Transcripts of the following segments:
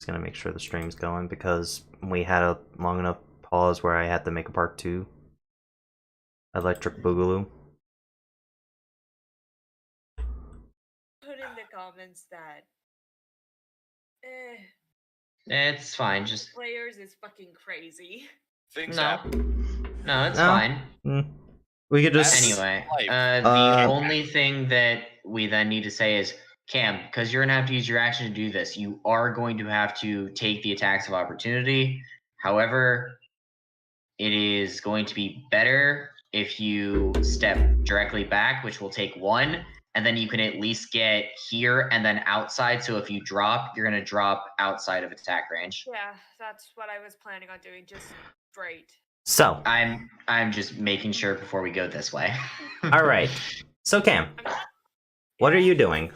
gonna make sure the stream's going because we had a long enough pause where I had to make a part 2. Electric Boogaloo. Put in the comments that It's fine, just players is fucking crazy. Things no. happen. No, it's No. fine. We could just Anyway, life. the only thing that we then need to say is, Cam, because you're going to have to use your action to do this, you are going to have to take the attacks of opportunity. However, it is going to be better if you step directly back, which will take 1, and then you can at least get here and then outside. So if you drop, you're going to drop outside of attack range. Yeah, that's what I was planning on doing, just straight. So I'm just making sure before we go this way. all right. So Cam, what are you doing?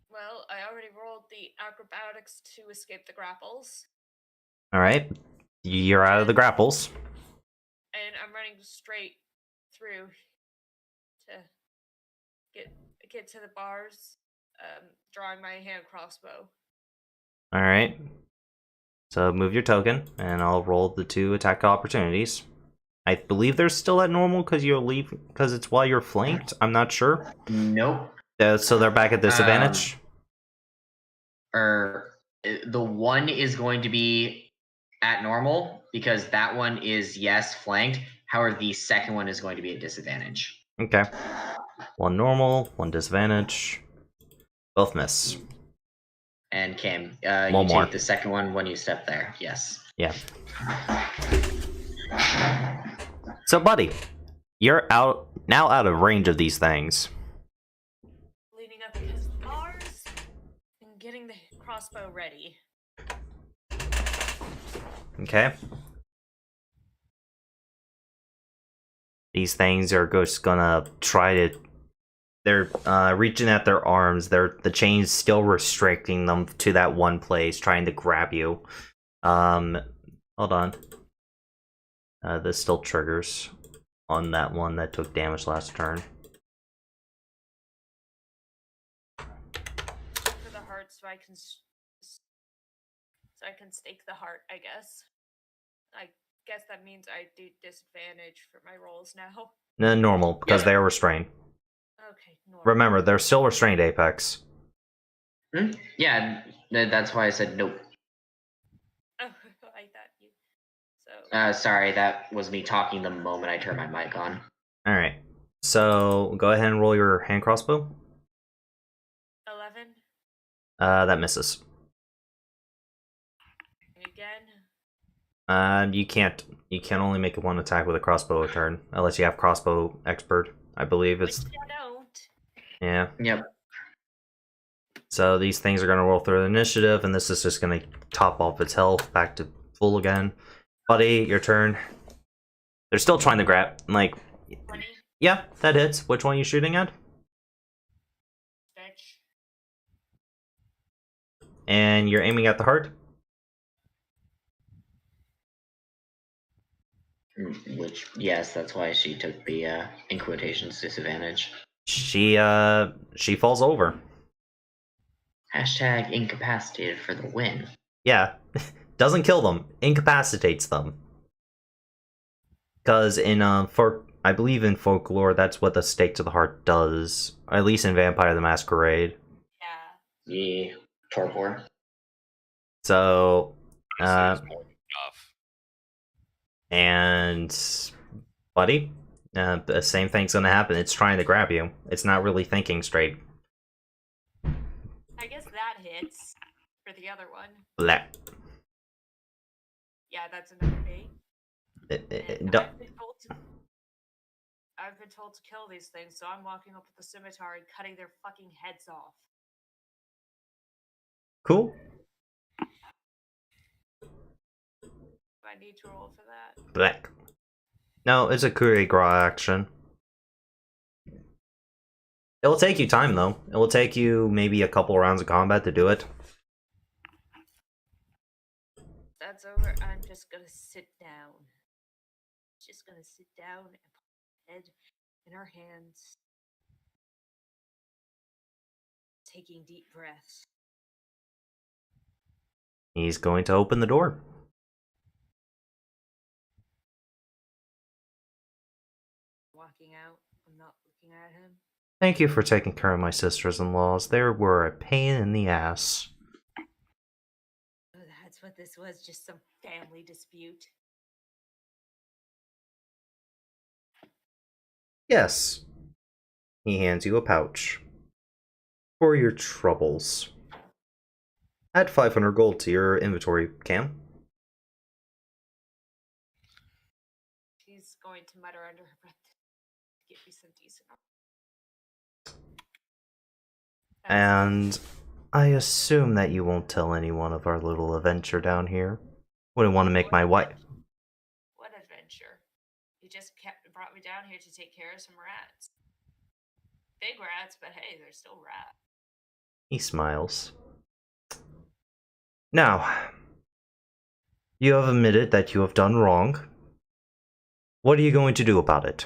Well, I already rolled the acrobatics to escape the grapples. All right. You're out of the grapples. And I'm running straight through to get to the bars, drawing my hand crossbow. All right. So move your token, and I'll roll the 2 attack opportunities. I believe they're still at normal because you'll leave because it's while you're flanked. I'm not sure. Nope. So they're back at disadvantage. The 1 is going to be at normal because that one is flanked. However, the second one is going to be at disadvantage. Okay. 1 normal, 1 disadvantage. Both miss. And Cam, One you more. take the second one when you step there. Yes. Yeah. So, buddy, you're out of range of these things. Leaning up against the bars and getting the crossbow ready. Okay. These things are just gonna try to. They're reaching at their arms. The chain's still restricting them to that one place, trying to grab you. Hold on. This still triggers on that one that took damage last turn. For the heart, so I can stake the heart. I guess that means I do disadvantage for my rolls now. Normal, because they're restrained. Okay, normal. Remember, they're still restrained, Apex. Yeah, that's why I said nope. Oh, I thought you. So. Sorry, that was me talking the moment I turned my mic on. All right. So go ahead and roll your hand crossbow. 11. That misses. Again. You can't. You can only make 1 attack with a crossbow a turn, unless you have crossbow expert. I believe it's. Which I don't. Yeah. Yep. So these things are gonna roll through the initiative, and this is just gonna top off its health back to full again. Buddy, your turn. They're still trying to grab. 20. Yeah, that hits. Which one are you shooting at? Stitch. And you're aiming at the heart. Which, yes, that's why she took the, in quotations, disadvantage. She falls over. Hashtag incapacitated for the win. Yeah. Doesn't kill them. Incapacitates them. Because I believe in folklore, that's what the stake to the heart does. At least in Vampire the Masquerade. Yeah. Yeah. Torpor. So, This is more than enough. and buddy, the same thing's gonna happen. It's trying to grab you. It's not really thinking straight. I guess that hits for the other one. Blah. Yeah, that's another 8. I've been told to kill these things, so I'm walking up with the scimitar and cutting their fucking heads off. Cool. Do I need to roll for that? Black. No, it's a coup de grace action. It will take you time, though. It will take you maybe a couple rounds of combat to do it. That's over. I'm just gonna sit down. Just gonna sit down and put my head in our hands. Taking deep breaths. He's going to open the door. Walking out. I'm not looking at him. Thank you for taking care of my sisters-in-laws. They were a pain in the ass. Oh, that's what this was, just some family dispute. Yes. He hands you a pouch. For your troubles. Add 500 gold to your inventory, Cam. She's going to mutter under her breath to get me some decent. And I assume that you won't tell anyone of our little adventure down here. Wouldn't want to make my wife. What adventure? You just brought me down here to take care of some rats. Big rats, but hey, they're still rats. He smiles. Now, you have admitted that you have done wrong. What are you going to do about it?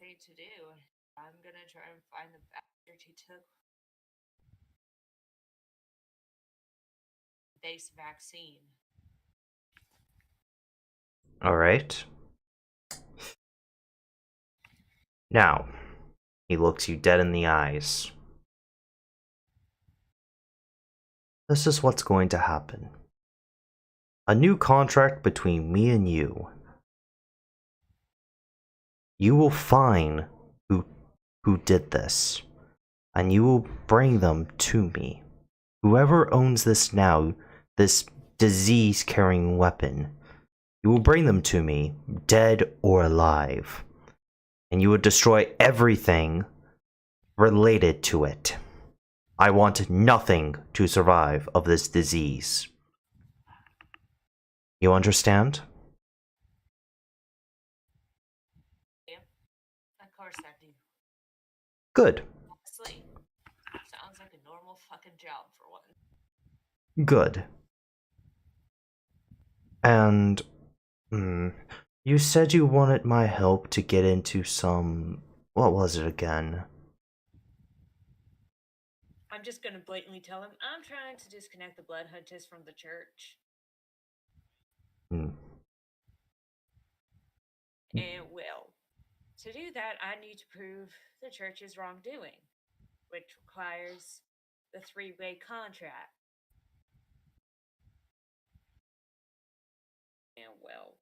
Thing to do. I'm gonna try and find the bastard who took base vaccine. Alright. Now, he looks you dead in the eyes. This is what's going to happen. A new contract between me and you. You will find who did this, and you will bring them to me. Whoever owns this now, this disease-carrying weapon, you will bring them to me, dead or alive. And you will destroy everything related to it. I want nothing to survive of this disease. You understand? Yeah, of course I do. Good. Honestly, sounds like a normal fucking job for one. Good. And, you said you wanted my help to get into some... What was it again? I'm just gonna blatantly tell him I'm trying to disconnect the blood hunters from the church. And well, to do that, I need to prove the church's wrongdoing, which requires the three-way contract. And well,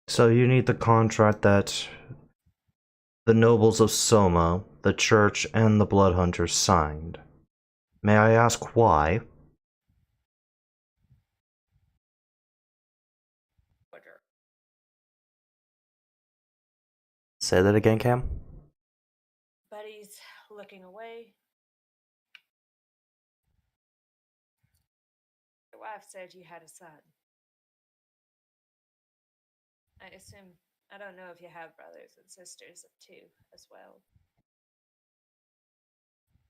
So you need the contract that the nobles of Soma, the church, and the Bloodhunters signed. May I ask why? order. Say that again, Cam? Buddy's looking away. Your wife said you had a son. I assume, I don't know if you have brothers and sisters too, as well.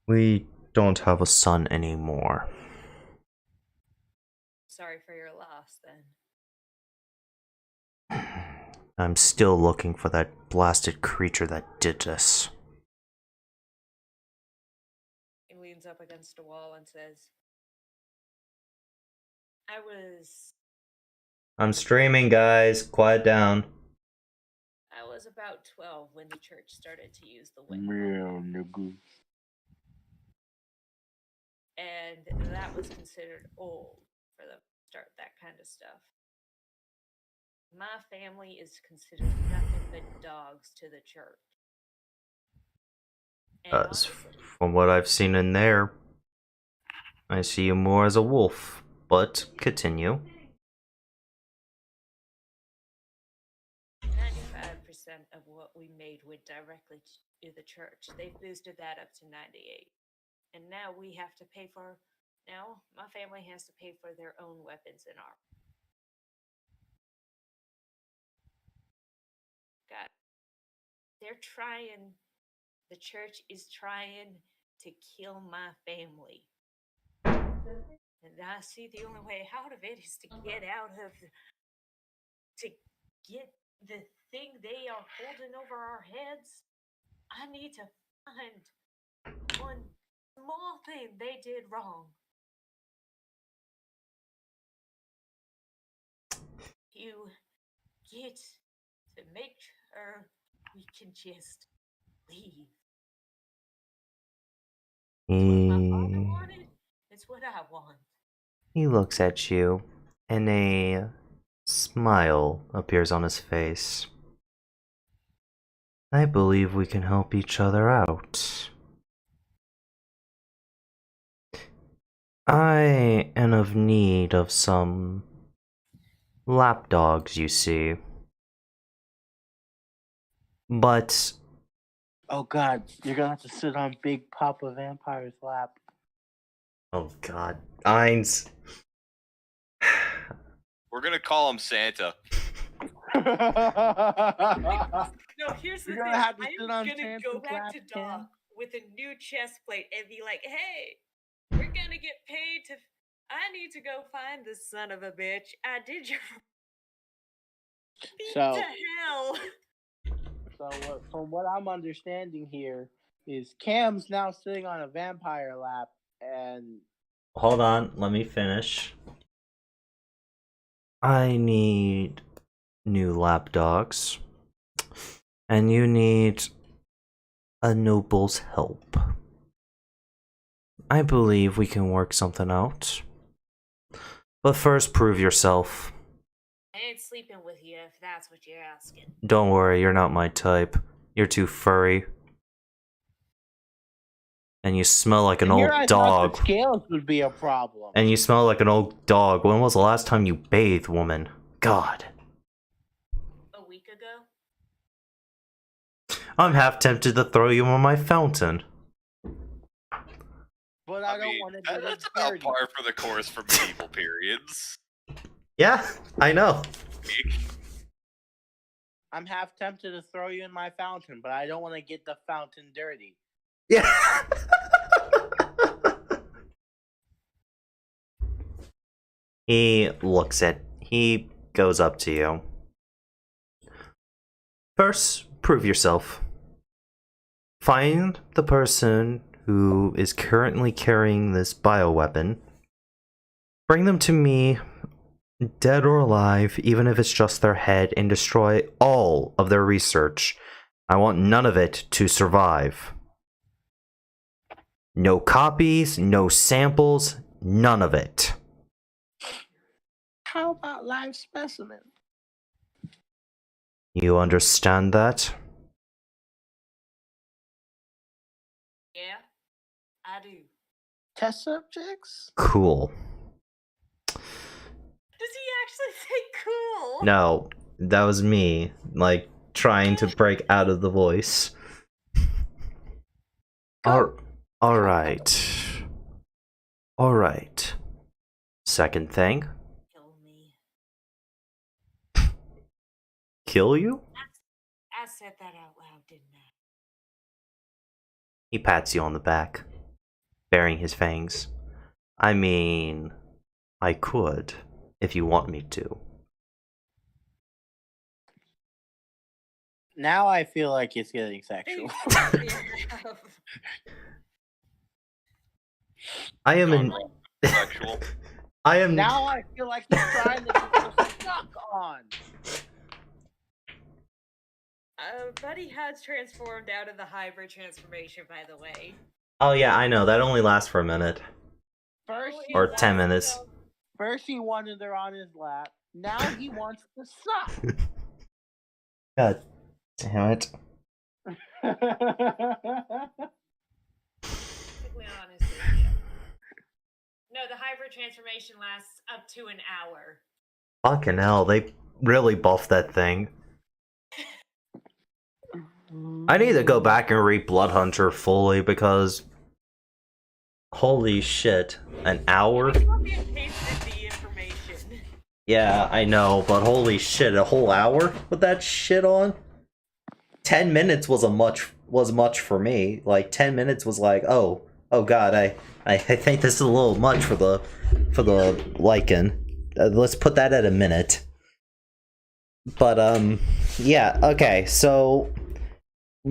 We don't have a son anymore. Sorry for your loss, then. I'm still looking for that blasted creature that did this. He leans up against a wall and says, I'm streaming, guys. Quiet down. I was about 12 when the church started to use the wet Meow, nigga. and that was considered old for them to start that kind of stuff. My family is considered nothing but dogs to the church. And honestly, From what I've seen in there, I see you more as a wolf. But continue. 95% of what we made went directly to the church. They've boosted that up to 98. And now we have to pay for, now my family has to pay for their own weapons and armor. God, they're trying, the church is trying to kill my family. And I see the only way out of it is to get out of, to get the thing they are holding over our heads, I need to find one small thing they did wrong. You get to make sure we can just leave. What my father wanted, it's what I want. He looks at you, and a smile appears on his face. I believe we can help each other out. I am of need of some lapdogs, you see. But Oh god, you're gonna have to sit on Big Papa Vampire's lap. oh god, Eins. We're gonna call him Santa. No, here's the You're thing. gonna have to I'm sit on gonna Santa's go back lap, to Cam. Doc with a new chest plate and be like, "Hey, we're gonna get paid to. I need to go find this son of a bitch. I did your. Beat So- to hell." So from what I'm understanding here is Cam's now sitting on a vampire lap, and Hold on, let me finish. I need new lapdogs, and you need a noble's help. I believe we can work something out. But first, prove yourself. I ain't sleeping with you if that's what you're asking. Don't worry, you're not my type. You're too furry. And you smell like an here old I thought dog. the scales would be a problem. And you smell like an old dog. When was the last time you bathed, woman? God. A week ago? I'm half tempted to throw you in my fountain. But I I don't mean, want to do that's it about dirty. par for the course for medieval periods. Yeah, I know. I'm half tempted to throw you in my fountain, but I don't want to get the fountain dirty. Yeah. He goes up to you. First, prove yourself. Find the person who is currently carrying this bioweapon. Bring them to me, dead or alive, even if it's just their head, and destroy all of their research. I want none of it to survive. No copies, no samples, none of it. How about live specimen? You understand that? Yeah, I do. Test subjects? Cool. Does he actually say cool? No, that was me, like, trying to break out of the voice. Alright. Alright. Second thing. Kill me. Kill you? I said that out loud, didn't I? He pats you on the back, baring his fangs. I mean, I could, if you want me to. Now I feel like it's getting sexual. I am Gone an. wrong. Sexual. I am. Now I feel like he's trying to get us stuck on. Buddy has transformed out of the hybrid transformation, by the way. Oh yeah, I know. That only lasts for a minute. First, Oh, Or yeah, 10 that's minutes. so- first he wanted her on his lap. Now he wants to suck. God damn it. Perfectly honest with you. No, the hybrid transformation lasts up to an hour. Fucking hell, they really buffed that thing. I need to go back and read Blood Hunter fully because holy shit, an hour? I copy and pasted the information. Yeah, I know, but holy shit, a whole hour with that shit on? 10 minutes was much for me. Like 10 minutes was like, oh god, I think this is a little much for the Lycan. Let's put that at a minute. But Yeah, okay, so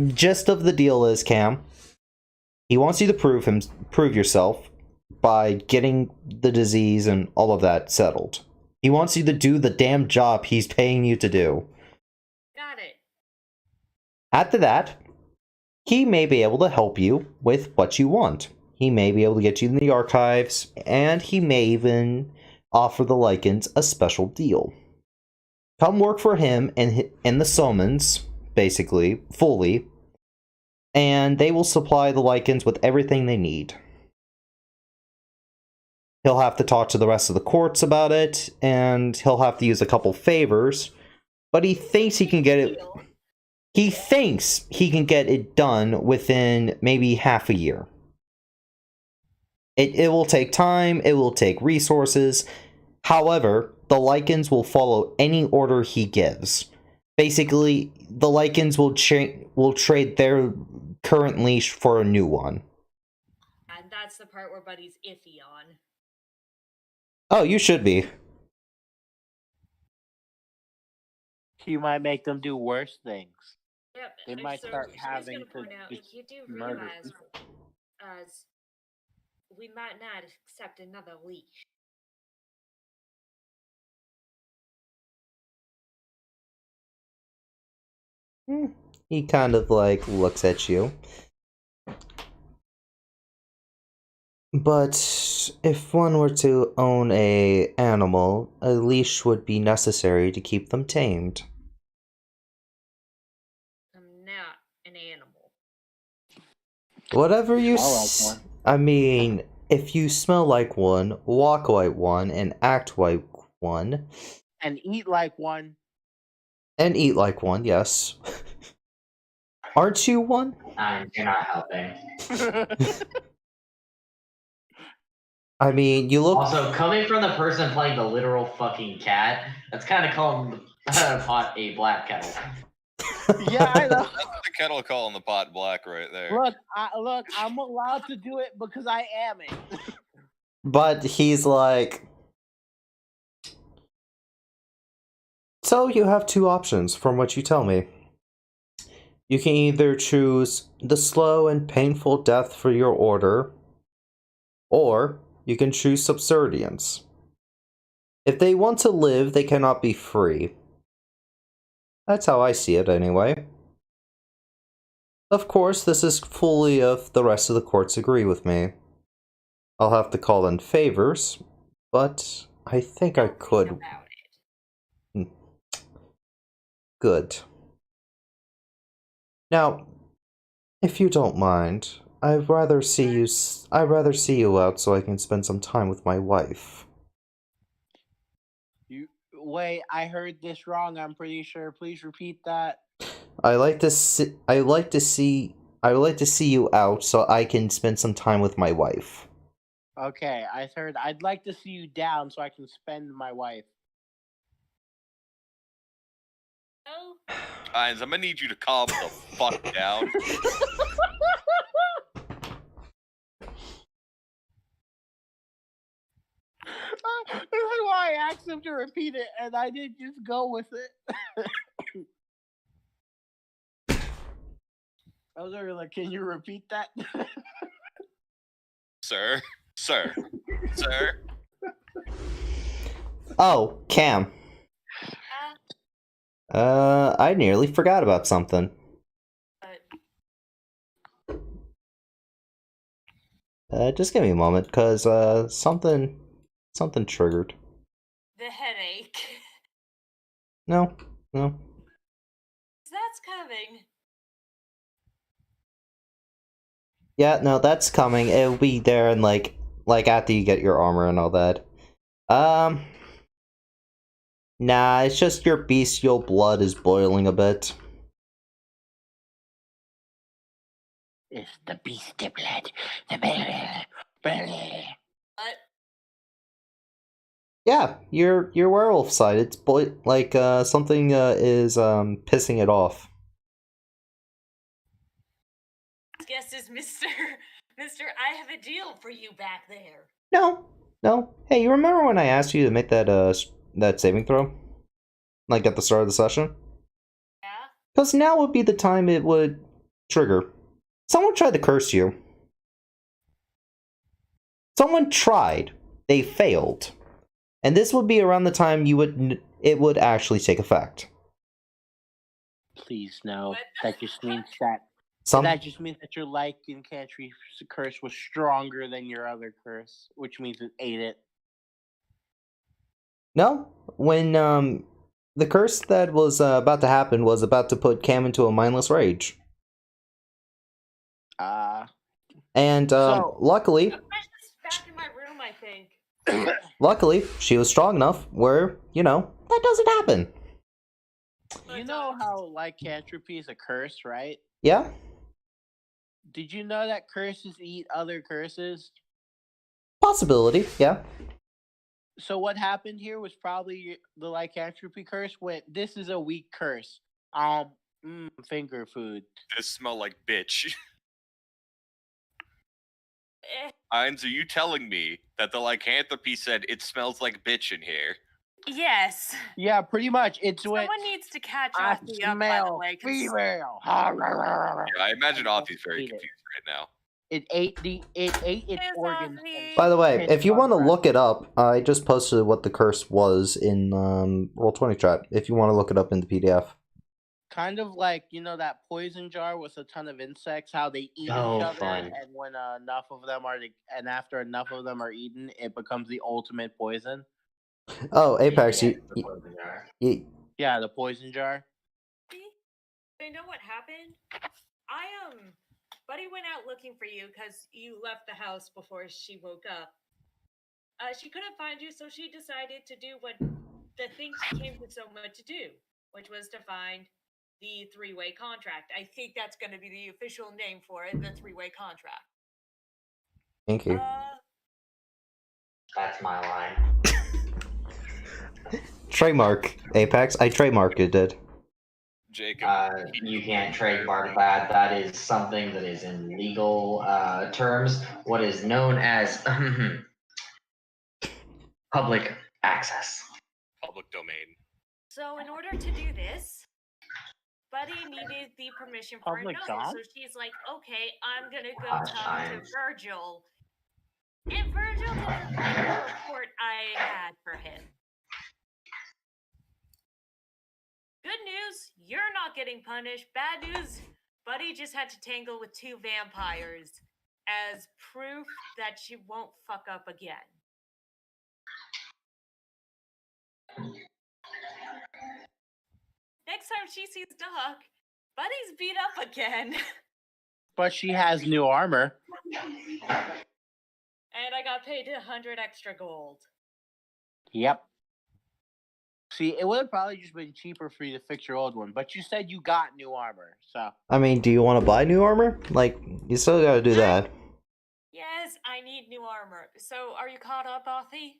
gist of the deal is, Cam, he wants you to prove yourself by getting the disease and all of that settled. He wants you to do the damn job he's paying you to do. Got it. After that, he may be able to help you with what you want. He may be able to get you in the archives, and he may even offer the Lycans a special deal. Come work for him and the Somans, basically, fully, and they will supply the Lycans with everything they need. He'll have to talk to the rest of the courts about it, and he'll have to use a couple favors, but he thinks he can get it. Deal. He thinks he can get it done within maybe half a year. It will take time, it will take resources. However, the Lycans will follow any order he gives. Basically, the Lycans will trade their current leash for a new one. And that's the part where Buddy's iffy on. Oh, you should be. He might make them do worse things. Yep. They might start having to point out, just you do murder realize, people. we might not accept another leash. He kind of like looks at you. But if one were to own a animal, a leash would be necessary to keep them tamed. I'm not an animal. Whatever you I like one. I mean, if you smell like one, walk like one, and act like one, And eat like one. and eat like one, yes. Aren't you one? You're not helping. I mean, you look. Also, coming from the person playing the literal fucking cat, that's kind of calling the pot a black kettle. Yeah, I know. That's the kettle calling the pot black right there. Look, I'm allowed to do it because I am it. But he's like. So you have two options from what you tell me. You can either choose the slow and painful death for your order, or you can choose subservience. If they want to live, they cannot be free. That's how I see it, anyway. Of course, this is fully if the rest of the courts agree with me. I'll have to call in favors, but I think I could. About it. Good. Now, if you don't mind, I'd rather see you out so I can spend some time with my wife. Wait, I heard this wrong. I'm pretty sure. Please repeat that. I would like to see you out so I can spend some time with my wife. Okay, I heard. I'd like to see you down so I can spend my wife. Oh, Hines, I'm gonna need you to calm the fuck down. This is why I asked him to repeat it, and I didn't just go with it. I was already like, "Can you repeat that?" Sir. Oh, Cam. I nearly forgot about something. but Just give me a moment, cause something triggered. the headache. No. That's coming. Yeah, no, that's coming. It'll be there and like after you get your armor and all that. Nah, it's just your bestial blood is boiling a bit. It's the beast blood. The But Yeah, your werewolf side. It's something is pissing it off. guess is Mr. I have a deal for you back there. No. Hey, you remember when I asked you to make that that saving throw? Like at the start of the session? Because now would be the time it would trigger. Someone tried to curse you. Someone tried. They failed. And this would be around the time it would actually take effect. Please no. What? That just means that your lycanthropy curse was stronger than your other curse, which means it ate it. No, when the curse that was about to happen was about to put Cam into a mindless rage. And luckily, I'm just back in my room, I think. luckily, she was strong enough where, that doesn't happen. You know how lycanthropy is a curse, right? Yeah? Did you know that curses eat other curses? Possibility, yeah. So what happened here was probably the lycanthropy curse went, this is a weak curse. Finger food. This smell like bitch. Eh, Heinz, are you telling me that the lycanthropy said it smells like bitch in here? yes. Yeah, pretty much. It's Someone when needs to catch I Ozzy up, by the smell way. 'cause female. Yeah, I imagine Authy's very Eat it. confused right now. It ate its Here's organs. Ozzy. By the way, It's if you want to contract. look it up, I just posted what the curse was in Roll20 chat, if you want to look it up in the PDF. Kind of like, that poison jar with a ton of insects, how they eat Oh, each other, fun. and when after enough of them are eaten, it becomes the ultimate poison. Oh, Apex, Yeah, you Yeah, the poison jar. You know what happened? Buddy went out looking for you because you left the house before she woke up. She couldn't find you, so she decided to do what the thing she came to so much to do, which was to find the three-way contract. I think that's going to be the official name for it, the three-way contract. thank you. That's my line. Trademark, Apex. I trademarked it. Jacob, You can't trademark that. That is something that is in legal terms. What is known as public access. public domain. So in order to do this, Buddy needed the permission for Public another. dom? So she's like, okay, I'm going to go Gosh, talk to Heinz. Virgil. And Virgil didn't like the report I had for him. Good news, you're not getting punished. Bad news, Buddy just had to tangle with 2 vampires as proof that she won't fuck up again. Next time she sees Doc, Buddy's beat up again. But she has new armor. And I got paid 100 extra gold. Yep. See, it would have probably just been cheaper for you to fix your old one, but you said you got new armor, so. I mean, do you want to buy new armor? Like, you still gotta do that. Yes, I need new armor. So, are you caught up, Authy?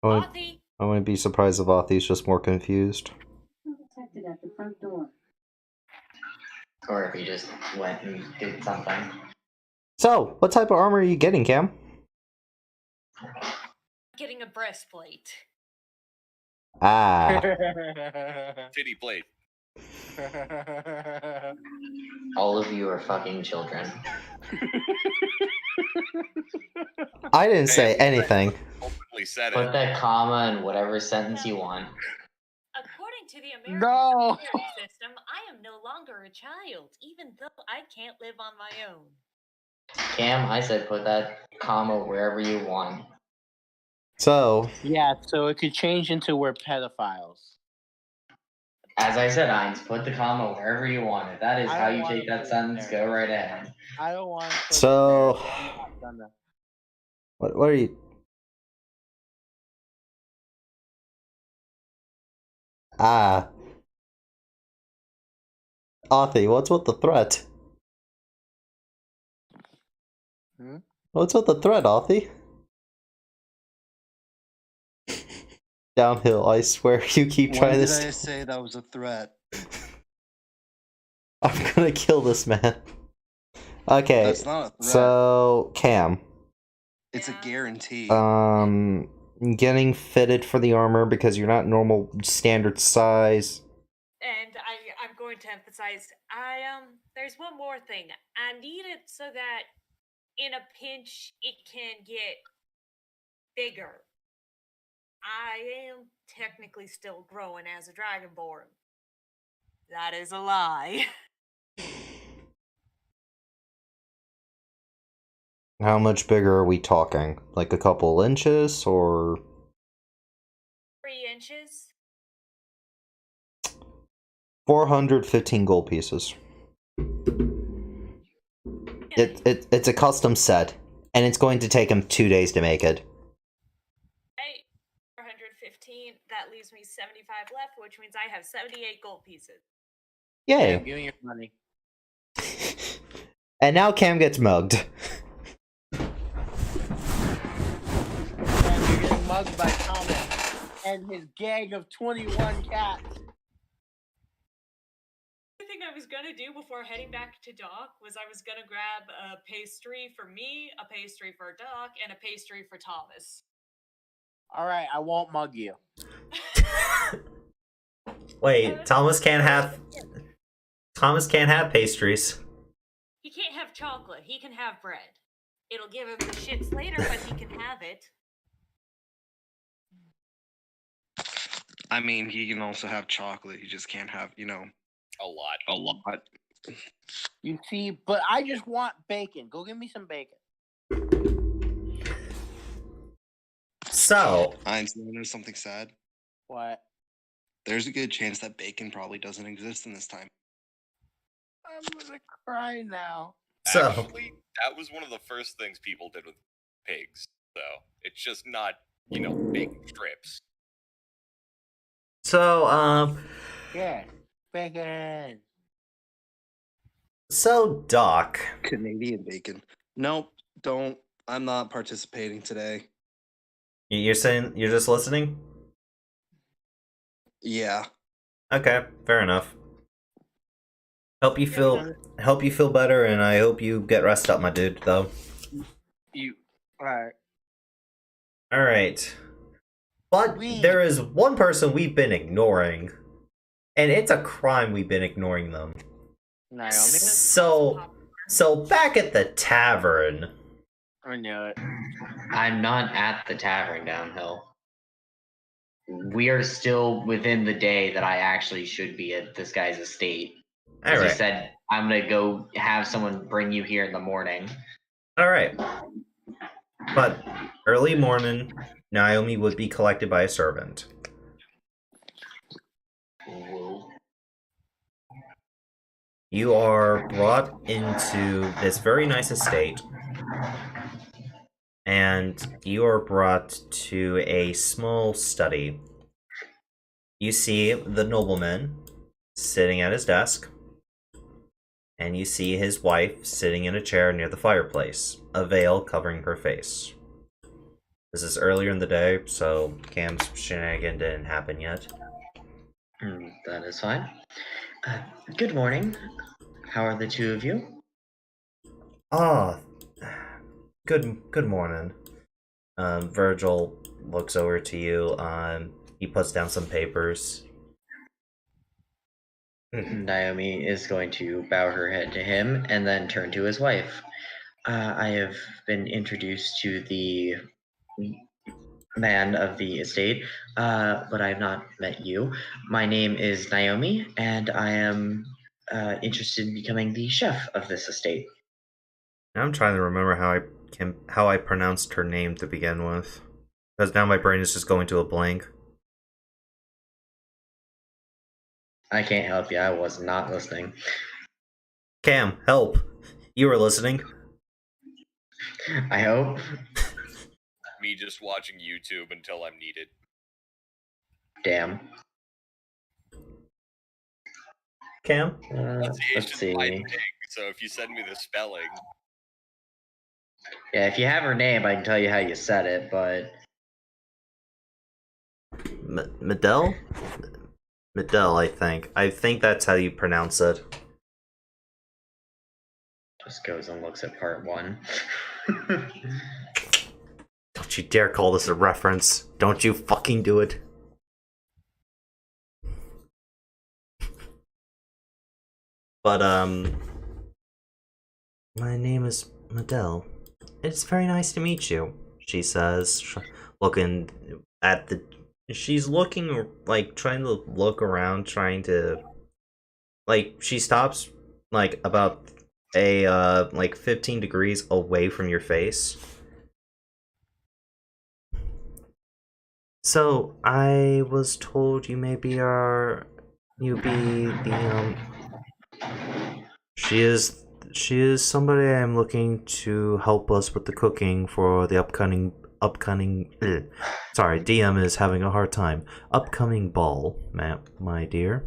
Authy? I wouldn't be surprised if Authy's just more confused. Protected at the front door. Or if he just went and did something. So, what type of armor are you getting, Cam? Getting a breastplate. Ah. Titty plate. All of you are fucking children. I didn't say anything. Openly said Put it. that comma in whatever sentence you want. According to the American No. security system, I am no longer a child, even though I can't live on my own. Cam, I said put that comma wherever you want. So, Yeah, so it could change into we're pedophiles. As I said, Heinz, put the comma wherever you want. If that is I how don't you wanna take that put it sentence, there. go right ahead. I don't want to. So- what are you... Ah. Authy, what's with the threat? Hmm? What's with the threat, Authy? Downhill, I swear you keep When trying did this. I say that was a threat? I'm gonna kill this man. Okay, That's not a threat. so Cam, It's a Yeah. guarantee. getting fitted for the armor because you're not normal standard size. And I'm going to emphasize, there's one more thing. I need it so that in a pinch it can get bigger. I am technically still growing as a dragonborn. That is a lie. How much bigger are we talking? Like a couple inches or 3 inches. 415 gold pieces. It's a custom set, and it's going to take him 2 days to make it. Hey, 415. That leaves me 75 left, which means I have 78 gold pieces. Yay! Give me your money. And now Cam gets mugged. And you're getting mugged by Thomas and his gang of 21 cats. The thing I was gonna do before heading back to Doc was I was gonna grab a pastry for me, a pastry for Doc, and a pastry for Thomas. All right, I won't mug you. Wait, Thomas can't have pastries. He can't have chocolate. He can have bread. It'll give him the shits later, but he can have it. I mean, he can also have chocolate. He just can't have, A lot. a lot. You see, but I just want bacon. Go get me some bacon. So, Einstein, there's something sad. What? There's a good chance that bacon probably doesn't exist in this time. I'm gonna cry now. Actually, that was one of the first things people did with pigs. So it's just not, bacon strips. So, Yeah, bacon. so Doc, Canadian bacon. Nope, don't. I'm not participating today. you're saying you're just listening? Yeah. Okay, fair enough. Help you feel better, and I hope you get rest up, my dude. Though. Alright. All right, but there is one person we've been ignoring, and it's a crime we've been ignoring them. Naomi? So back at the tavern. I knew it. I'm not at the tavern downhill. We are still within the day that I actually should be at this guy's estate. All As you right, said, I'm gonna go have someone bring you here in the morning. all right. But early morning, Naomi would be collected by a servant. Whoa. You are brought into this very nice estate, and you are brought to a small study. You see the nobleman sitting at his desk, and you see his wife sitting in a chair near the fireplace, a veil covering her face. This is earlier in the day, so Cam's shenanigan didn't happen yet. That is fine. Good morning. How are the two of you? Ah, good morning. Virgil looks over to you. He puts down some papers. Naomi is going to bow her head to him and then turn to his wife. I have been introduced to the man of the estate, but I have not met you. My name is Naomi, and I am interested in becoming the chef of this estate. I'm trying to remember how I pronounced her name to begin with, because now my brain is just going to a blank. I can't help you. I was not listening. Cam, help! You were listening. I hope. Me just watching YouTube until I'm needed. Damn. Cam? It's Let's just see. my pig, so if you send me the spelling, Yeah, if you have her name, I can tell you how you said it, but Medell? Medell, I think. I think that's how you pronounce it. just goes and looks at part 1. Don't Don't you dare call this a reference. Don't you fucking do it. But, my name is Madel. It's very nice to meet you, she says, looking at the... She's looking, like, trying to look around, trying to... Like, she stops, like, about like 15 degrees away from your face. So, I was told you may be you be the, She is somebody I'm looking to help us with the cooking for the upcoming, sorry, DM is having a hard time. Upcoming ball, my dear.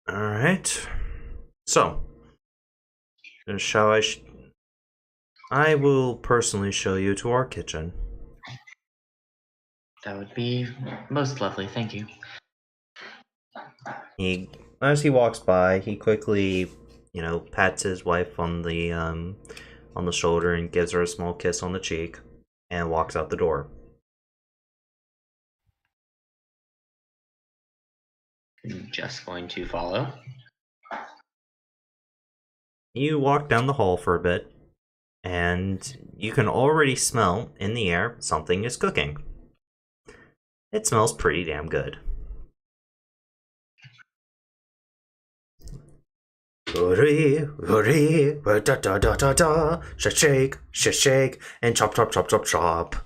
Alright. So, shall I will personally show you to our kitchen. That would be most lovely, thank you. As he walks by, he quickly, pats his wife on the shoulder and gives her a small kiss on the cheek, and walks out the door. I'm just going to follow. You walk down the hall for a bit, and you can already smell in the air something is cooking. It smells pretty damn good. Hurry, hurry, da da da da da, shake, shake, and chop, chop, chop, chop, chop.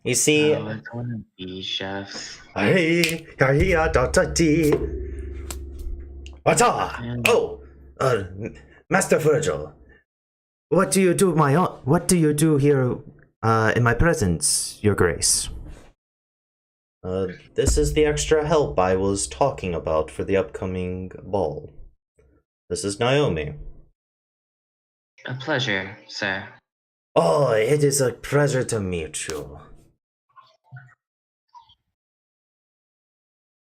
You see, Oh, it's one of these chefs. hurry, hurry, da da dee. Oh, Master Virgil, what do you do here, in my presence, Your Grace? This is the extra help I was talking about for the upcoming ball. This is Naomi. A pleasure, sir. Oh, it is a pleasure to meet you.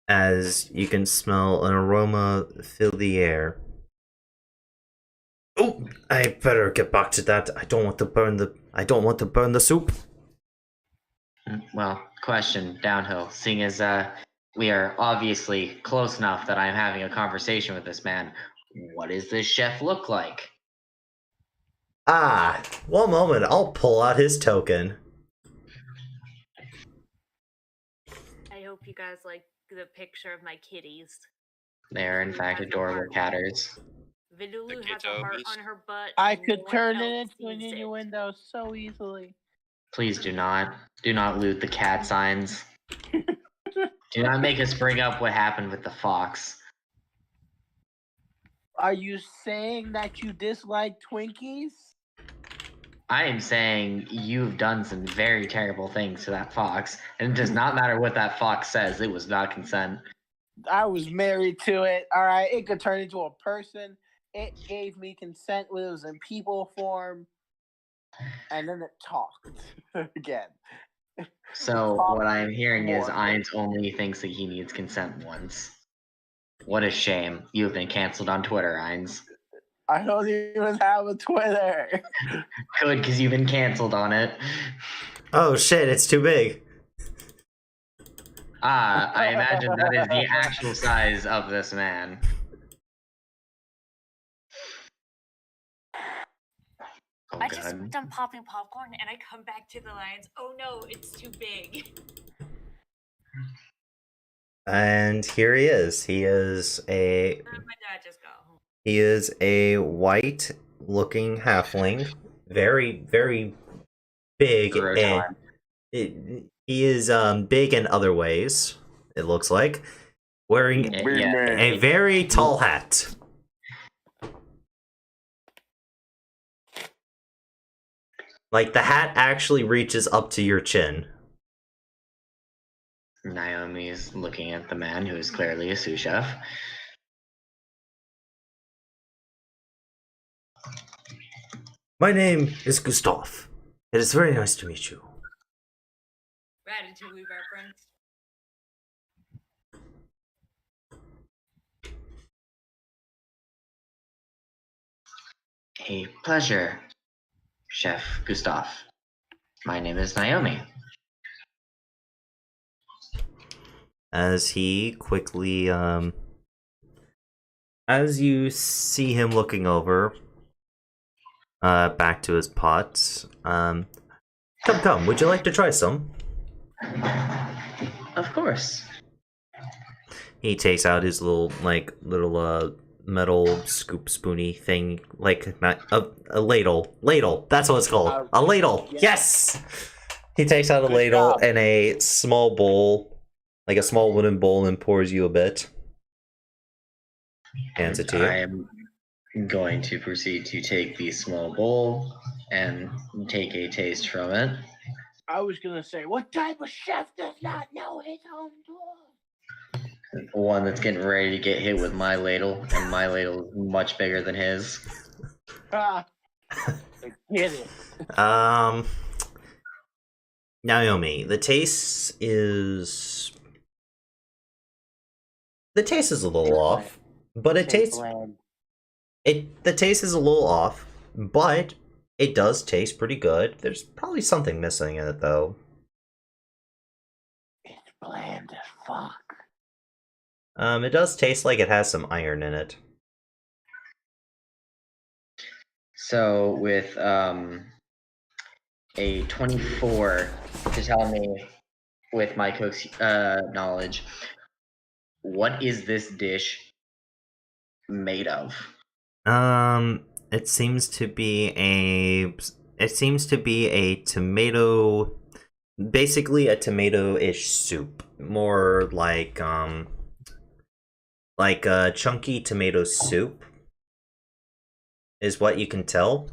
As you can smell an aroma fill the air. Oh, I better get back to that. I don't want to burn the soup. Well, question downhill. Seeing as we are obviously close enough that I'm having a conversation with this man, what does this chef look like? Ah, one moment. I'll pull out his token. I hope you guys like the picture of my kitties. They are in fact adorable catters. Vilulu has a heart on her butt. I and could no one turn it else into an sees it. innuendo so easily. Please do not loot the cat signs. Do not make us bring up what happened with the fox. Are you saying that you dislike Twinkies? I am saying you've done some very terrible things to that fox, and it does not matter what that fox says, it was not consent. I was married to it. All right, it could turn into a person. It gave me consent when it was in people form, and then it talked again. So what I'm hearing is More. Ainz only thinks that he needs consent once. What a shame. You have been canceled on Twitter, Ainz. I don't even have a Twitter. Good, because you've been canceled on it. Oh shit, it's too big. I imagine that is the actual size of this man. Oh, I just God. done popping popcorn and I come back to the lions. Oh no, it's too big. And here he is. He is a My dad just got home. white-looking halfling, very, very big, and he is big in other ways. It looks like wearing a very tall hat. Like the hat actually reaches up to your chin. Naomi is looking at the man who is clearly a sous chef. My name is Gustav. It is very nice to meet you. Ratatouille reference. A pleasure, Chef Gustav. My name is Naomi. As he quickly, as you see him looking over, back to his pot, come, would you like to try some? Of course. He takes out his little, metal scoop spoony thing, like, not, a ladle. Ladle, that's what it's called. A ladle, yes! He takes out a Good ladle job. and a small bowl, like a small wooden bowl, and pours you a bit. Hands it to you. I am going to proceed to take the small bowl and take a taste from it. I was gonna say, what type of chef does not know his own door? One that's getting ready to get hit with my ladle, and my ladle is much bigger than his. Ah, I get it. Naomi, the taste is a little off, but it Say tastes bland. the taste is a little off, but it does taste pretty good. There's probably something missing in it though. It's bland as fuck. It does taste like it has some iron in it. So with a 24 to tell me with my cook's knowledge, what is this dish made of? It seems to be a tomato, basically a tomato-ish soup, more like a chunky tomato soup is what you can tell.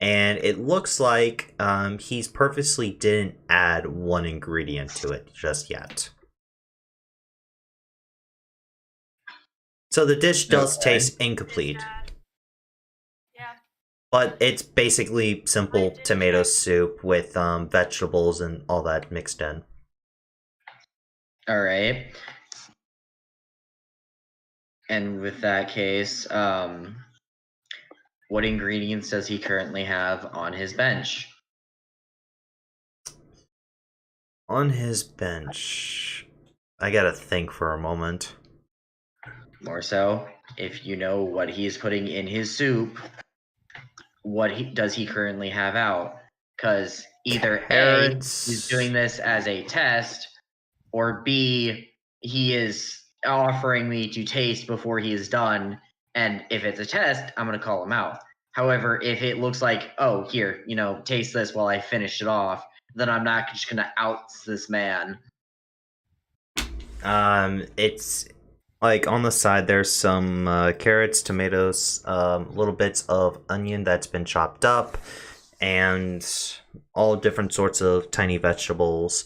And it looks like he's purposely didn't add one ingredient to it just yet. So the dish does Okay. taste incomplete, Yeah. but it's basically simple tomato soup with vegetables and all that mixed in. All right. And with that case, what ingredients does he currently have on his bench? On his bench, I gotta think for a moment. More so, if you know what he's putting in his soup, does he currently have out? Because either Carrots. A, he's doing this as a test, or B, he is offering me to taste before he is done. And if it's a test, I'm going to call him out. However, if it looks like, oh, here, taste this while I finish it off, then I'm not just going to out this man. It's like on the side there's some carrots, tomatoes, little bits of onion that's been chopped up, and all different sorts of tiny vegetables.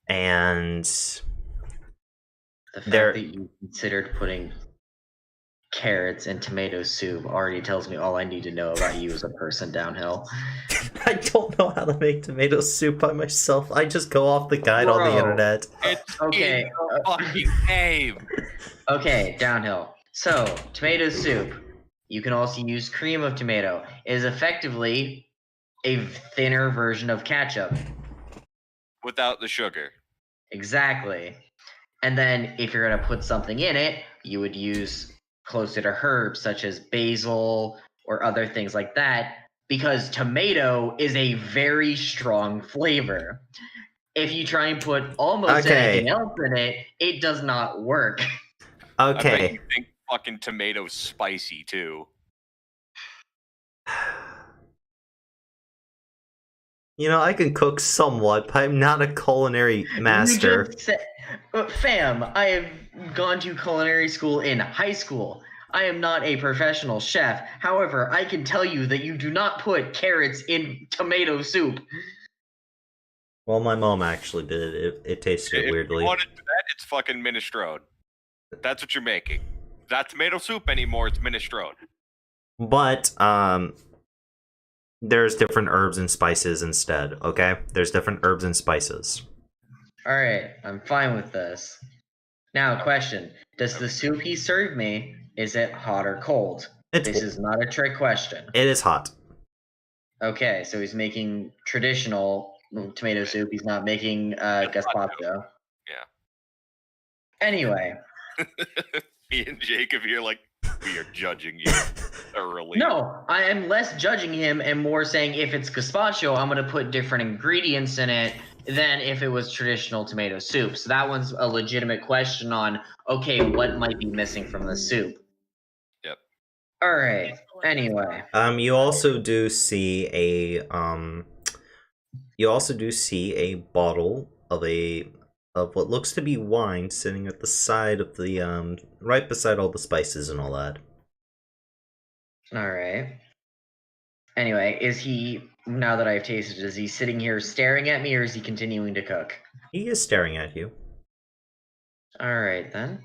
And The fact There- that you considered putting carrots in tomato soup already tells me all I need to know about you as a person, Downhill. I don't know how to make tomato soup by myself. I just go off the guide on the Bro. internet. It's Okay, in the fucking name. Okay, Downhill. So, tomato soup, you can also use cream of tomato, is effectively a thinner version of ketchup. Without the sugar. Exactly. And then if you're going to put something in it, you would use closer to herbs such as basil or other things like that, because tomato is a very strong flavor. If you try and put almost Okay. anything else in it, it does not work. I bet Okay. you think fucking tomato's spicy too. You know, I can cook somewhat, but I'm not a culinary master. You just said, fam, I have gone to culinary school in high school. I am not a professional chef. However, I can tell you that you do not put carrots in tomato soup. Well, my mom actually did it. It tasted If weirdly. you want to do that, it's fucking minestrone. That's what you're making. It's not tomato soup anymore, it's minestrone. But There's different herbs and spices instead, okay? There's different herbs and spices. All right, I'm fine with this. Now, question: does the soup he served me, is it hot or cold? This is not a trick question. It is hot. Okay, so he's making traditional tomato soup. He's not making gazpacho. Yeah. Anyway, Me and Jacob here, like, we are judging you thoroughly. no, I am less judging him and more saying if it's gazpacho, I'm going to put different ingredients in it than if it was traditional tomato soup. So that one's a legitimate question on, okay, what might be missing from the soup? Yep. All right. Anyway. You also do see a bottle of what looks to be wine sitting at the side of the right beside all the spices and all that. All right. Anyway, is he, now that I've tasted, is he sitting here staring at me or is he continuing to cook? He is staring at you. All right, then.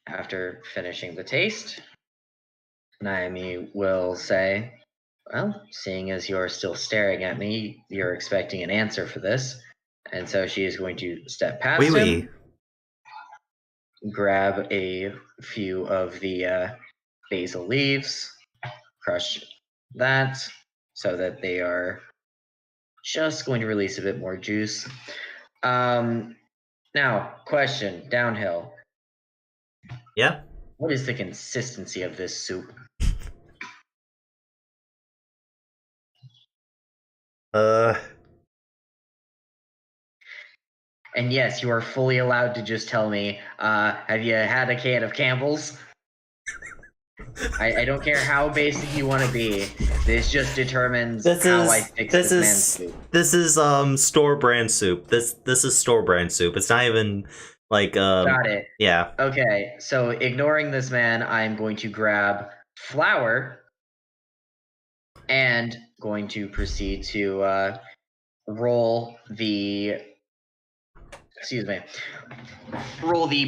After finishing the taste, Naomi will say, well, seeing as you're still staring at me, you're expecting an answer for this. And so she is going to step past him, grab a few of the basil leaves, crush that so that they are just going to release a bit more juice. Now, question, downhill. Yeah? What is the consistency of this soup? And yes, you are fully allowed to just tell me, have you had a can of Campbell's? I don't care how basic you want to be. This just determines how I fix this man's soup. This is store brand soup. This is store brand soup. It's not even like Got it. Yeah. Okay, so ignoring this man, I'm going to grab flour and going to proceed to roll the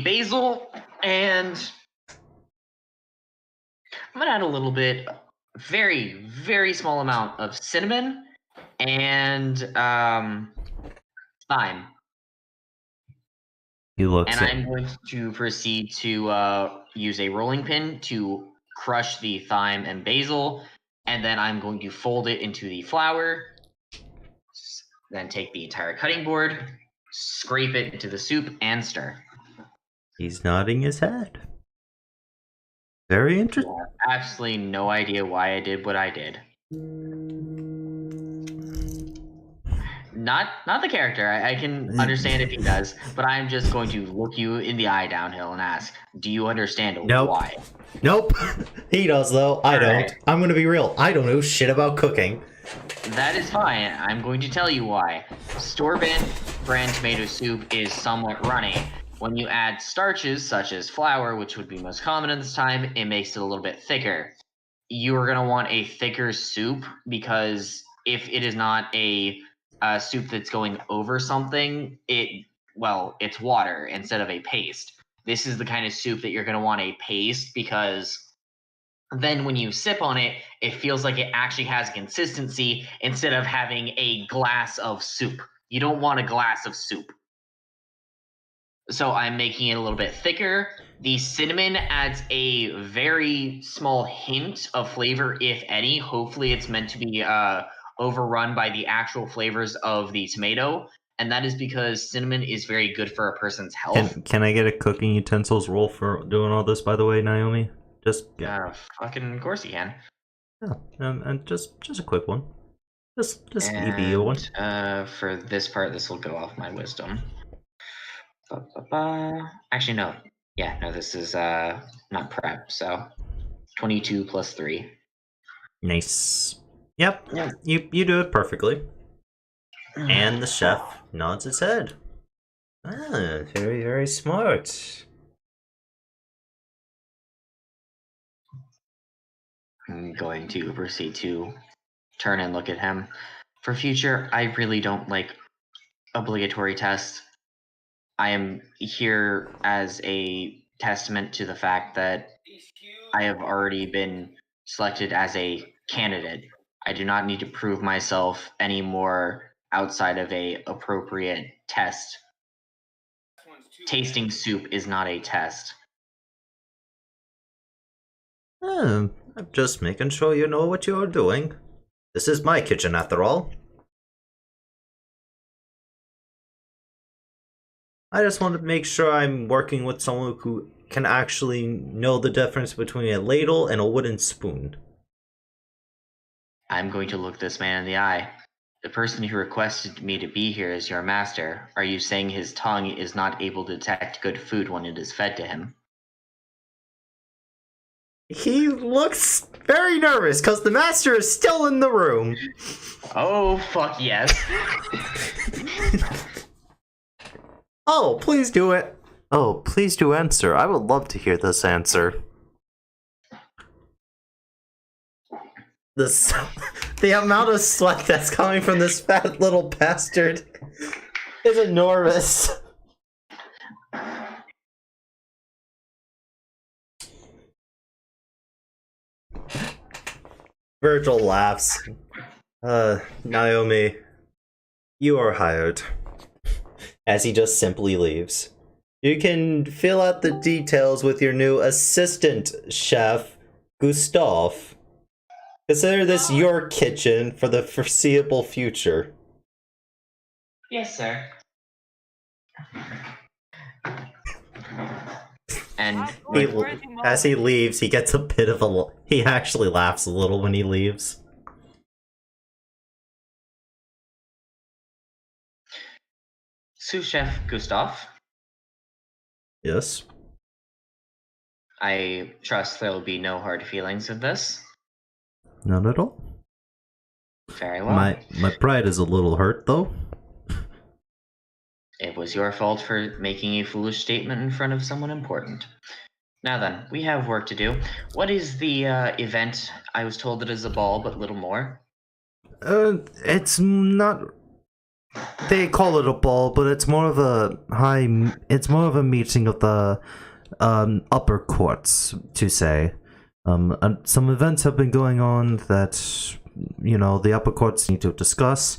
basil, and I'm gonna add a little bit, very, very small amount of cinnamon and thyme. And I'm going to proceed to use a rolling pin to crush the thyme and basil, and then I'm going to fold it into the flour, then take the entire cutting board, scrape it into the soup, and stir. He's nodding his head. Very interesting. Absolutely no idea why I did what I did. Not the character. I can understand if he does, but I'm just going to look you in the eye, Downhill, and ask, do you understand why? Nope. He does, though. I don't. Right. I'm gonna be real. I don't know shit about cooking. That is fine. I'm going to tell you why. Store-brand tomato soup is somewhat runny. When you add starches, such as flour, which would be most common at this time, it makes it a little bit thicker. You are going to want a thicker soup, because if it is not a soup that's going over something, it's water instead of a paste. This is the kind of soup that you're going to want a paste, because then when you sip on it, it feels like it actually has consistency instead of having a glass of soup. You don't want a glass of soup. So I'm making it a little bit thicker. The cinnamon adds a very small hint of flavor, if any. Hopefully it's meant to be overrun by the actual flavors of the tomato. And that is because cinnamon is very good for a person's health. Can I get a cooking utensils roll for doing all this, by the way, Naomi? Just fucking of course you can. Yeah, and just a quick one. Just EBU one. For this part, this will go off my wisdom. Actually, no. Yeah, no, this is not prep, so 22 plus 3. Nice. Yep. You do it perfectly. And the chef nods his head. Ah, very, very smart. I'm going to proceed to turn and look at him. For future, I really don't like obligatory tests. I am here as a testament to the fact that I have already been selected as a candidate I do not need to prove myself anymore outside of a appropriate test. Tasting soup is not a test. I'm just making sure you know what you're doing. This is my kitchen, after all. I just want to make sure I'm working with someone who can actually know the difference between a ladle and a wooden spoon. I'm going to look this man in the eye. The person who requested me to be here is your master. Are you saying his tongue is not able to detect good food when it is fed to him? He looks very nervous because the master is still in the room. Oh, fuck yes. Oh, please do it. Oh, please do answer. I would love to hear this answer. The amount of sweat that's coming from this fat little bastard is enormous. Virgil laughs. Naomi, you are hired. As he just simply leaves. You can fill out the details with your new assistant chef, Gustav. Consider this your kitchen for the foreseeable future. Yes, sir. And As he leaves, he gets a bit of a... He actually laughs a little when he leaves. sous chef Gustav, Yes. I trust there will be no hard feelings of this. Not at all. Very well. My pride is a little hurt, though. It was your fault for making a foolish statement in front of someone important. Now then, we have work to do. What is the event? I was told it is a ball, but little more. It's not... They call it a ball, but it's more of a it's more of a meeting of the upper courts, to say. And some events have been going on that, you know, the upper courts need to discuss,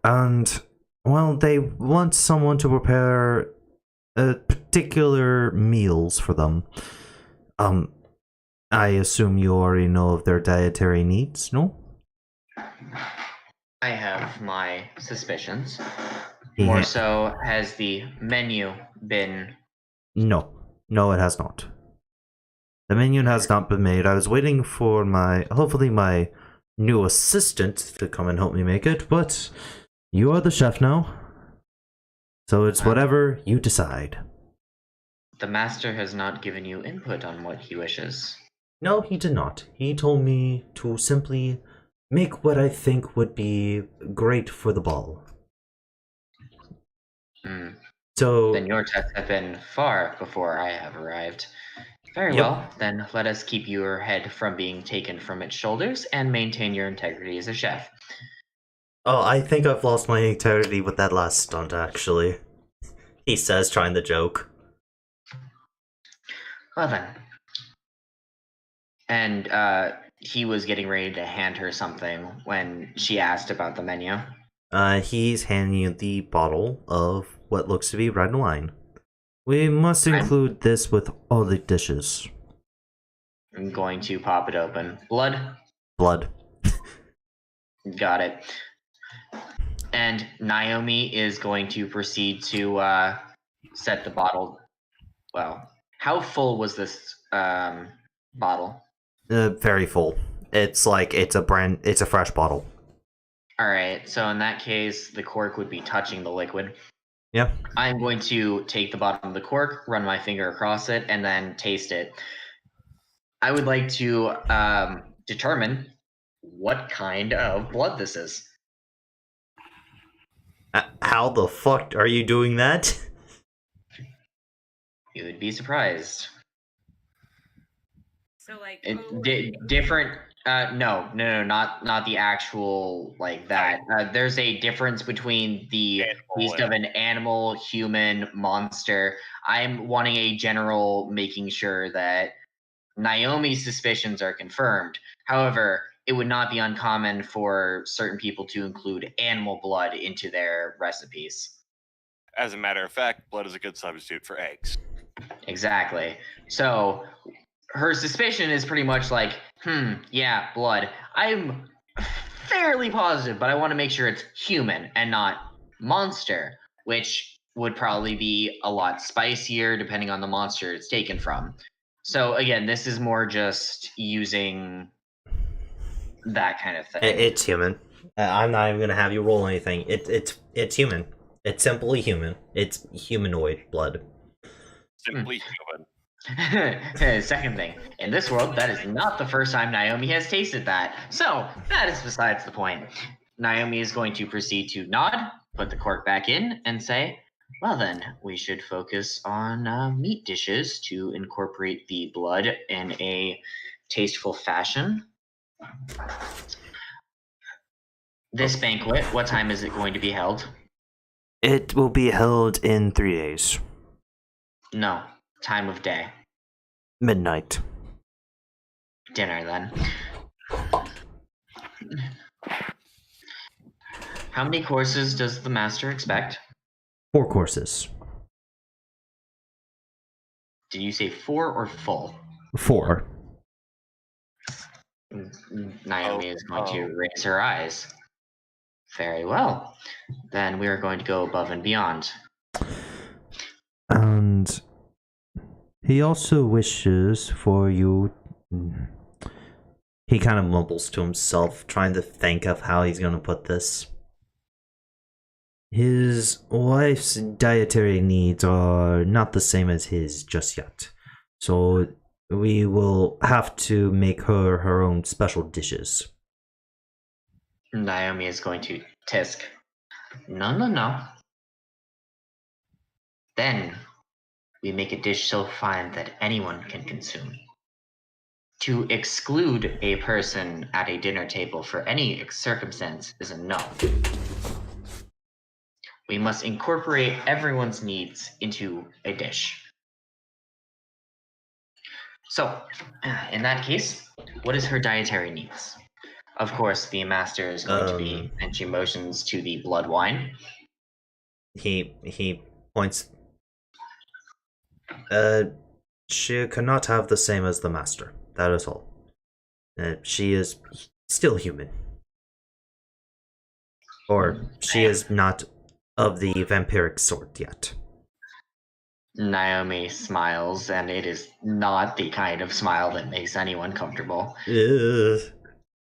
and, well, they want someone to prepare particular meals for them. I assume you already know of their dietary needs, no? I have my suspicions. More so, has the menu been... No, it has not. The menu has not been made. I was waiting for hopefully my new assistant to come and help me make it, but you are the chef now. So it's whatever you decide. The master has not given you input on what he wishes. No, he did not. He told me to simply make what I think would be great for the ball. So then your tests have been far before I have arrived. Very well, then let us keep your head from being taken from its shoulders and maintain your integrity as a chef. Oh, I think I've lost my integrity with that last stunt, actually. He says, trying to joke. Well then. And he was getting ready to hand her something when she asked about the menu. He's handing you the bottle of what looks to be red wine. We must include this with all the dishes. I'm going to pop it open. Blood? Blood. Got it. And Naomi is going to proceed to set the bottle. Well, how full was this bottle? Very full. It's like it's a fresh bottle. All right. So in that case, the cork would be touching the liquid. Yeah. I'm going to take the bottom of the cork, run my finger across it, and then taste it. I would like to determine what kind of blood this is. How the fuck are you doing that? You would be surprised. So like different. No, not the actual like that. There's a difference between the taste of an animal, human, monster. I'm wanting a general, making sure that Naomi's suspicions are confirmed. However, it would not be uncommon for certain people to include animal blood into their recipes. As a matter of fact, blood is a good substitute for eggs. Exactly. So her suspicion is pretty much like, yeah, blood. I'm fairly positive, but I want to make sure it's human and not monster, which would probably be a lot spicier depending on the monster it's taken from. So again, this is more just using that kind of thing. It's human. I'm not even gonna have you roll anything. It's human. It's simply human. It's humanoid blood. Simply human. Second thing, in this world, that is not the first time Naomi has tasted that. So, that is besides the point. Naomi is going to proceed to nod, put the cork back in, and say, well then, we should focus on meat dishes to incorporate the blood in a tasteful fashion. This banquet, what time is it going to be held? It will be held in 3 days. No, time of day. Midnight. Dinner, then. How many courses does the master expect? 4 courses. Did you say 4 or full? 4. Naomi is going to raise her eyes. Very well. Then we are going to go above and beyond. And he also wishes for you. He kind of mumbles to himself, trying to think of how he's going to put this. His wife's dietary needs are not the same as his just yet. So we will have to make her own special dishes. Naomi is going to tisk. No. Then we make a dish so fine that anyone can consume. To exclude a person at a dinner table for any circumstance is a no. We must incorporate everyone's needs into a dish. So, in that case, what is her dietary needs? Of course, the master is going to be, and she motions to the blood wine. He points. She cannot have the same as the master. That is all. She is still human. Or she is not of the vampiric sort yet. Naomi smiles, and it is not the kind of smile that makes anyone comfortable. Ugh.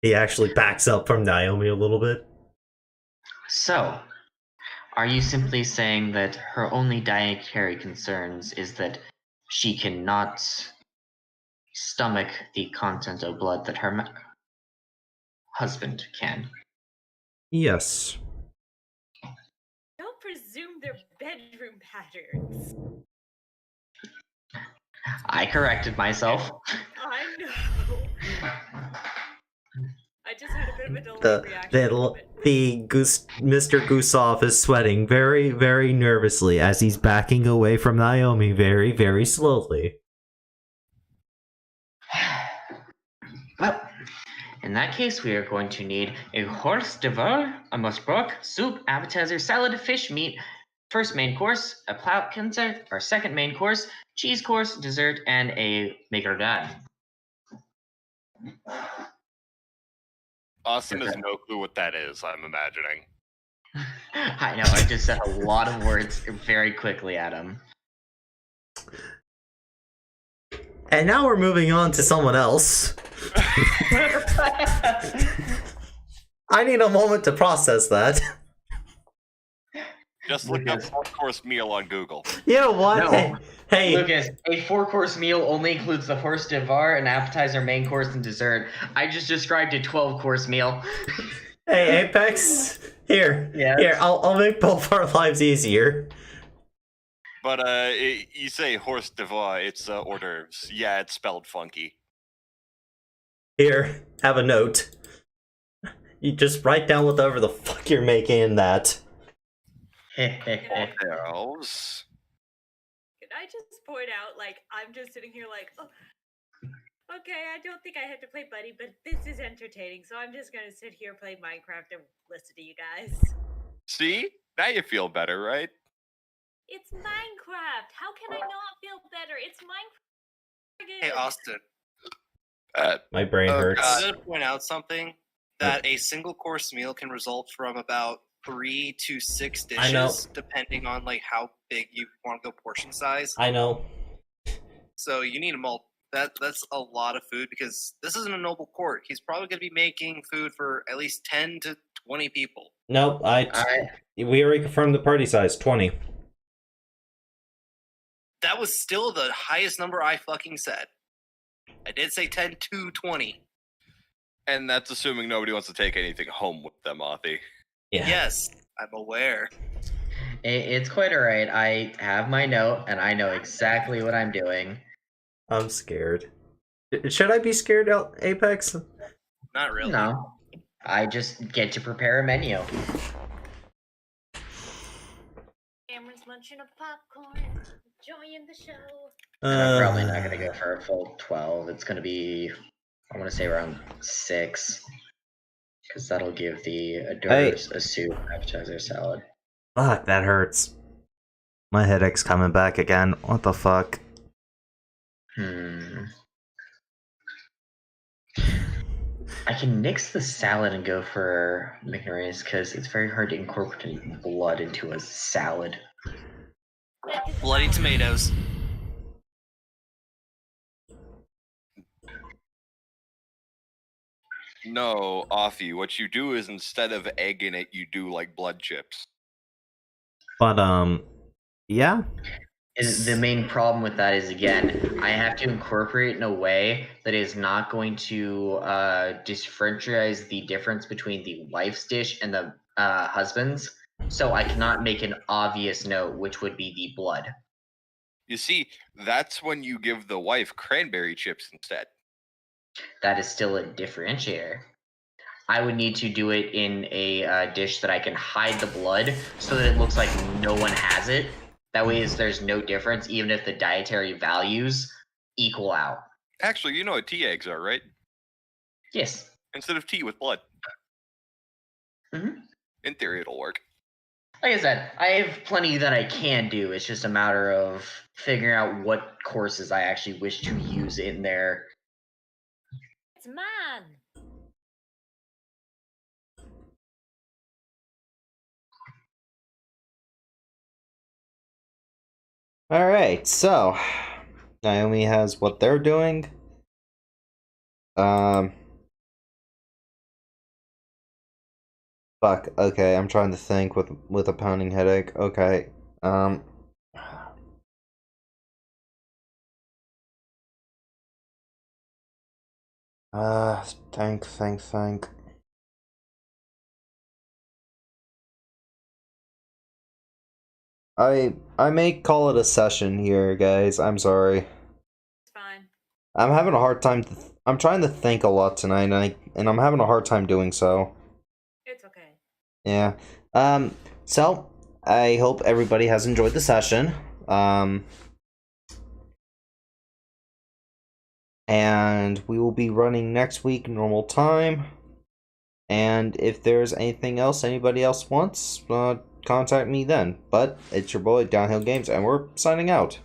He actually backs up from Naomi a little bit. So, are you simply saying that her only dietary concerns is that she cannot stomach the content of blood that her husband can? Yes. Don't presume their bedroom patterns. I corrected myself. I know. I just had a bit of a delayed reaction. Mr. Gustav is sweating very, very nervously as he's backing away from Naomi very, very slowly. Well, in that case, we are going to need a horse de veau, a musbrok, soup, appetizer, salad, fish, meat, first main course, a ploutkinzer, our second main course, cheese course, dessert, and a maigredin. Austin has no clue what that is, I'm imagining. I know, I just said a lot of words very quickly at him. And now we're moving on to someone else. I need a moment to process that. Just look up 4-course meal on Google. You know what? No. Hey, Lucas, a 4-course meal only includes the horse de veau, an appetizer, main course, and dessert. I just described a 12-course meal. hey, Apex. Here, Yes. here. I'll make both our lives easier. But you say horse de veau, it's hors d'oeuvres. Yeah, it's spelled funky. Here, have a note. You just write down whatever the fuck you're making in that. Hors Can I just point out, like, I'm just sitting here like, Okay, I don't think I have to play Buddy, but this is entertaining, so I'm just gonna sit here, play Minecraft, and listen to you guys. See? Now you feel better, right? It's Minecraft. How can I not feel better? It's Minecraft. Hey, Austin. My brain hurts. I'm going to point out something that a single course meal can result from about 3 to 6 I know. dishes, depending on like how big you want to go portion size. I know. So you need a that's a lot of food because this isn't a noble court. He's probably going to be making food for at least 10 to 20 people. Nope, we already confirmed the party size, 20. That was still the highest number I fucking said. I did say 10 to 20. And that's assuming nobody wants to take anything home with them, Athi. Yeah. Yes, I'm aware. It's quite alright. I have my note, and I know exactly what I'm doing. I'm scared. Should I be scared, Apex? Not really. No. I just get to prepare a menu. Cameron's munching a popcorn, enjoying the show. And I'm probably not going to go for a full 12. It's going to be, I want to say around 6. Because that'll give the hors d'oeuvres, a soup, appetizer, salad. Fuck, that hurts. My headache's coming back again. What the fuck? I can nix the salad and go for McNuggets because it's very hard to incorporate blood into a salad. Bloody tomatoes. No, Athi, what you do is instead of egg in it, you do like blood chips. But, yeah. And the main problem with that is, again, I have to incorporate in a way that is not going to differentiate the difference between the wife's dish and the husband's. So I cannot make an obvious note, which would be the blood. You see, that's when you give the wife cranberry chips instead. That is still a differentiator. I would need to do it in a dish that I can hide the blood so that it looks like no one has it. That way there's no difference, even if the dietary values equal out. Actually, you know what tea eggs are, right? Yes. Instead of tea with blood. Mm-hmm. In theory, it'll work. Like I said, I have plenty that I can do. It's just a matter of figuring out what courses I actually wish to use in there. It's mine. Alright, so Naomi has what they're doing. Fuck, okay, I'm trying to think with a pounding headache. Okay. Think. I may call it a session here, guys. I'm sorry. It's fine. I'm having a hard time. I'm trying to think a lot tonight, and I'm having a hard time doing so. It's okay. Yeah. So I hope everybody has enjoyed the session. And we will be running next week normal time. And if there's anything else anybody else wants, contact me then. But it's your boy Downhill Games, and we're signing out.